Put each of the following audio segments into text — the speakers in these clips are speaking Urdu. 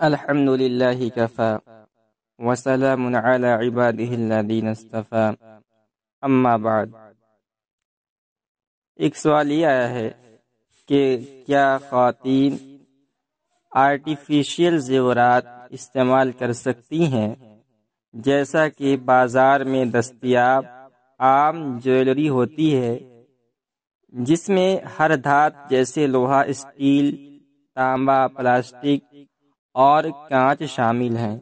الحمد للہ کفا وسلام علی عبادہ الذین اصطفى اما بعد۔ ایک سوال یہ آیا ہے کہ کیا خواتین آرٹیفیشل زیورات استعمال کر سکتی ہیں جیسا کہ بازار میں دستیاب عام جویلری ہوتی ہے جس میں ہر دھات جیسے لوہا، اسٹیل، تانبا، پلاسٹک اور کانچ شامل ہیں؟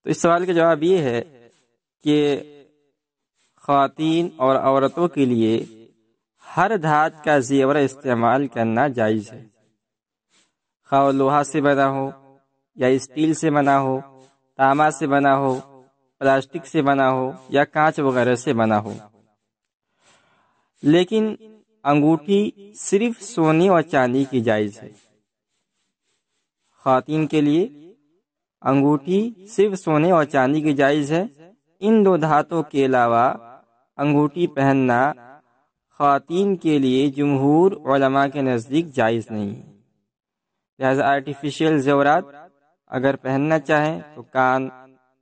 تو اس سوال کا جواب یہ ہے کہ خواتین اور عورتوں کے لیے ہر دھات کا زیور استعمال کرنا جائز ہے، خواہ لوہا سے بنا ہو یا اسٹیل سے بنا ہو، تانبا سے بنا ہو، پلاسٹک سے بنا ہو یا کانچ وغیرہ سے بنا ہو۔ لیکن انگوٹھی صرف سونے اور چاندی کی جائز ہے۔ خواتین کے لیے انگوٹھی صرف سونے اور چاندی کی جائز ہے، ان دو دھاتوں کے علاوہ انگوٹھی پہننا خواتین کے لیے جمہور علماء کے نزدیک جائز نہیں ہے۔ لہذا آرٹیفیشل زیورات اگر پہننا چاہیں تو کان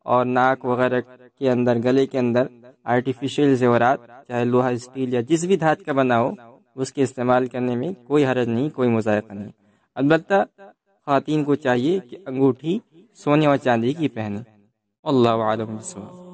اور ناک وغیرہ کے اندر، گلے کے اندر آرٹیفیشل زیورات چاہے لوہا، اسٹیل یا جس بھی دھات کا بنا ہو اس کے استعمال کرنے میں کوئی حرج نہیں، کوئی مضائقہ نہیں۔ البتہ خواتین کو چاہیے کہ انگوٹھی سونے اور چاندی کی پہنے۔ اللہ اعلم بالصواب۔